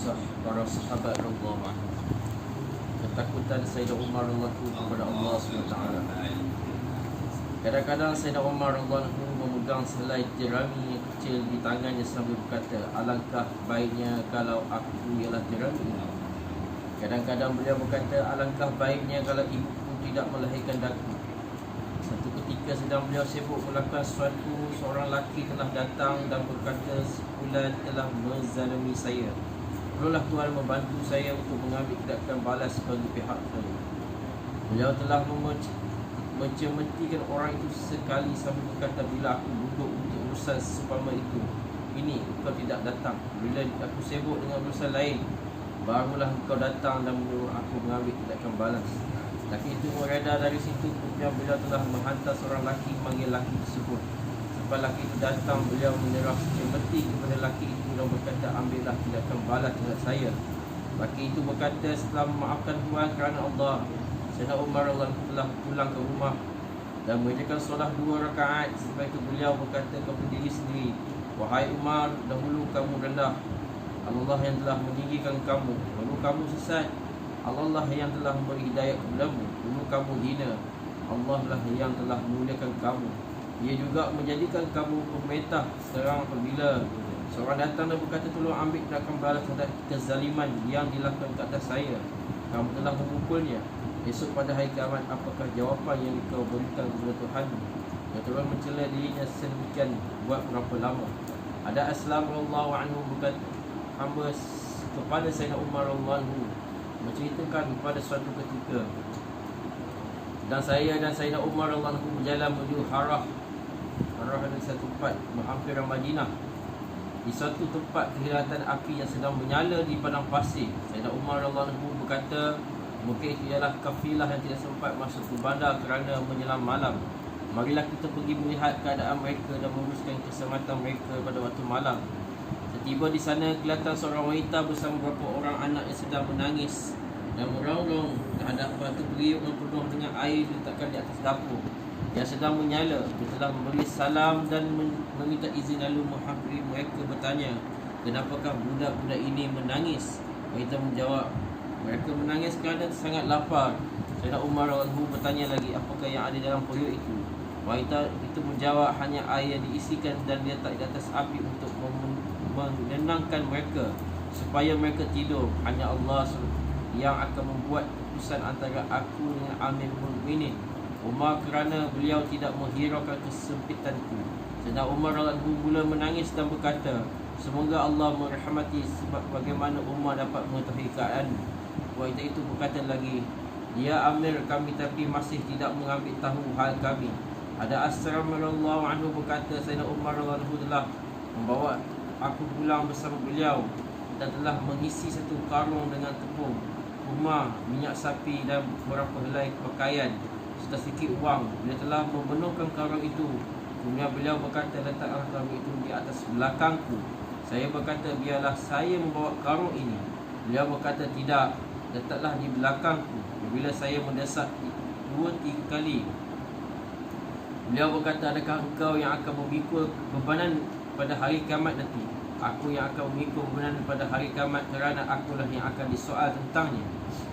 kisah para sahabat radhiyallahu anhu. Ketakutan Sayyidina Umar radhiyallahu anhu kepada Allah SWT. Kadang-kadang Sayyidina Umar radhiyallahu anhu memegang selai jerami yang kecil di tangannya sambil berkata, alangkah baiknya kalau aku ialah jerami. Kadang-kadang beliau berkata, alangkah baiknya kalau ibuku tidak melahirkan daku. Satu ketika sedang beliau sibuk melakukan sesuatu, seorang lelaki telah datang dan berkata, sebulan telah menzalimi saya. Perlulah Tuhan membantu saya untuk mengambil tindakan balas bagi pihak saya. Beliau telah mencemetikan orang itu sekali sambil berkata, bila aku duduk untuk urusan seumpama itu, ini engkau tidak datang. Bila aku sibuk dengan urusan lain, barulah engkau datang dan menyuruh aku mengambil tindakan balas. Laki itu beredar dari situ. Kemudian beliau telah menghantar seorang laki memanggil laki tersebut. Sampai laki itu datang, beliau menyerah cemeti kepada laki itu dan berkata, ambillah tindakan balas terhadap saya. Laki itu berkata, setelah memaafkan Tuhan kerana Allah, Sayyidina Umar telah pulang ke rumah dan mengerjakan solat 2 rakaat. Setelah itu beliau berkata kepada diri sendiri, wahai Umar, dahulu kamu rendah, Allah yang telah meninggikan kamu. Lalu kamu sesat, Allah lah yang telah memberi hidayah kepadamu. Dulu kamu hina, Allah lah yang telah memuliakan kamu. Ia juga menjadikan kamu pemerintah. Sekarang apabila seorang datang dan berkata, tolong ambil tindakan balas terhadap kezaliman yang dilakukan ke atas saya, kamu telah memukulnya. Esok pada hari kiamat, apakah jawapan yang kau berikan kepada Tuhanmu? Yang Tuhan mencela dirinya sedemikian buat berapa lama. Ada Aslam radhiyallahu anhu berkata, hamba kepada Sayyidina Umar radhiyallahu anhu menceritakan pada suatu ketika, dan saya dan Sayyidina Umar radhiyallahu anhu berjalan menuju Harah. Harah adalah satu tempat berhampiran Madinah. Di suatu tempat kelihatan api yang sedang menyala di padang pasir. Sayyidina Umar radhiyallahu anhu berkata, mungkin itu ialah kafilah yang tidak sempat masuk ke bandar kerana menjelang malam. Marilah kita pergi melihat keadaan mereka dan menguruskan keselamatan mereka pada waktu malam. Setiba di sana, kelihatan seorang wanita bersama beberapa orang anak yang sedang menangis dan meraung-raung terhadap batu periuk yang penuh dengan air diletakkan di atas dapur yang sedang menyala. Dia telah memberi salam dan meminta izin, lalu menghampiri mereka bertanya, kenapakah budak-budak ini menangis? Wanita menjawab, mereka menangis kerana sangat lapar. Sayyidina Umar radhiyallahu anhu bertanya lagi, apakah yang ada dalam periuk itu? Wanita itu menjawab, hanya air yang diisikan dan diletak di atas api untuk menenangkan mereka supaya mereka tidur. Hanya Allah yang akan membuat keputusan antara aku dengan Amir Mukminin Umar kerana beliau tidak menghiraukan kesempitanku. Sayyidina Umar radhiyallahu anhu mula menangis dan berkata, semoga Allah merahmati, sebab bagaimana Umar dapat mengetahui keadaan. Wanita itu berkata lagi, dia Amir kami tapi masih tidak mengambil tahu hal kami. Ada Asram radhiyallahu anhu berkata, Sayyidina Umar radhiyallahu anhu telah membawa aku pulang bersama beliau dan telah mengisi satu karung dengan tepung, kurma, minyak sapi dan beberapa helai pakaian serta sedikit wang. Dia telah mempenuhkan karung itu. Kemudian beliau berkata, letaklah karung itu di atas belakangku. Saya berkata, biarlah saya membawa karung ini. Beliau berkata, tidak, letaklah di belakangku. Bila saya mendesak 2-3 kali, beliau berkata, adakah engkau yang akan memikul bebanan pada hari kiamat nanti? Aku yang akan memikul bebanan pada hari kiamat kerana akulah yang akan disoal tentangnya.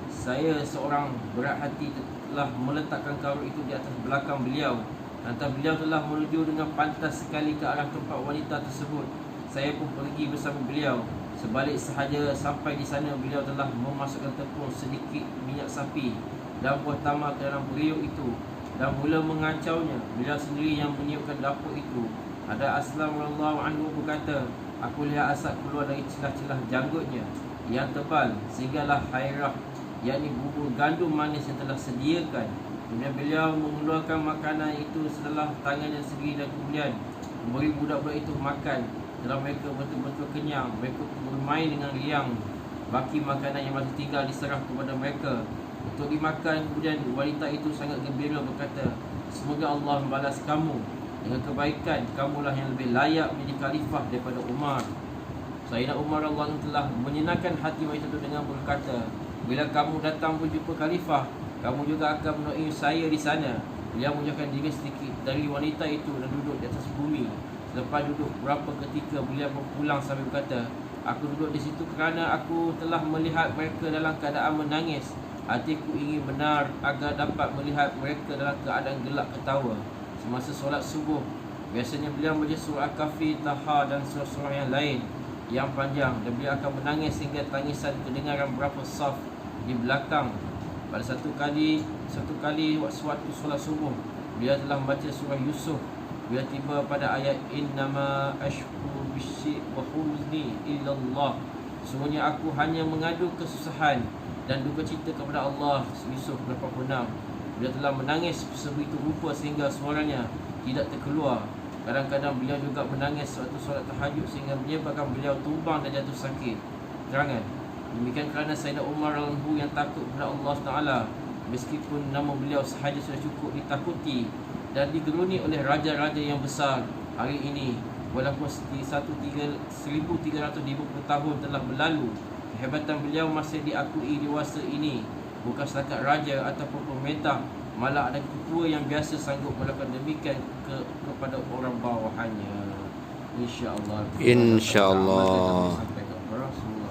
Saya seorang berat hati telah meletakkan karung itu di atas belakang beliau. Lantas beliau telah menuju dengan pantas sekali ke arah tempat wanita tersebut. Saya pun pergi bersama beliau. Sebalik sahaja sampai di sana, beliau telah memasukkan tepung, sedikit minyak sapi dan buah tamar ke dalam periuk itu dan mula mengacaunya. Beliau sendiri yang meniupkan dapur itu. Ada Aslam radhiyallahu anhu berkata, aku lihat asap keluar dari celah-celah janggutnya yang tebal sehinggalah hairah, yakni bubur gandum manis yang telah sediakan. Kemudian beliau mengeluarkan makanan itu setelah tangannya sendiri dan kemudian memberi budak-budak itu makan. Setelah mereka betul-betul kenyang, mereka bermain dengan riang. Baki makanan yang masih tinggal diserah kepada mereka untuk dimakan. Kemudian wanita itu sangat gembira berkata, semoga Allah membalas kamu dengan kebaikan. Kamulah yang lebih layak menjadi khalifah daripada Umar. Sayyidina Umar radhiyallahu anhu telah menyenangkan hati wanita itu dengan berkata, bila kamu datang berjumpa khalifah, kamu juga akan menemui saya di sana. Beliau menjauhkan diri sedikit dari wanita itu dan duduk di atas bumi. Selepas duduk beberapa ketika, beliau berpulang sambil berkata, Aku duduk di situ kerana aku telah melihat mereka dalam keadaan menangis. Hatiku ingin benar agar dapat melihat mereka dalam keadaan gelak ketawa semasa solat subuh. Biasanya beliau membaca surah Al-Kahfi, Taha dan surah-surah yang lain yang panjang, dan beliau akan menangis hingga tangisan kedengaran berapa saf di belakang. Pada satu kali sewaktu solat subuh, beliau telah membaca surah Yusuf. Bila tiba pada ayat innama ashku bisyik wa huzni illallah, sesungguhnya aku hanya mengadu kesusahan dan duka cita kepada Allah. Yusuf 86. Beliau telah menangis sebegitu rupa sehingga suaranya tidak terkeluar. Kadang-kadang beliau juga menangis sewaktu solat tahajud sehingga menyebabkan beliau tumbang dan jatuh sakit. Terangan, demikian kerana Sayyidina Umar radhiyallahu yang takut kepada Allah Taala, meskipun nama beliau sahaja sudah cukup ditakuti dan digeruni oleh raja-raja yang besar hari ini. Walaupun 1350 tahun telah berlalu, kehebatan beliau masih diakui dewasa ini. Bukan setakat raja ataupun pemerintah, malah ada ketua yang biasa sanggup melakukan demikian kepada orang bawahannya. InsyaAllah. InsyaAllah. Sampai ke Rasulullah.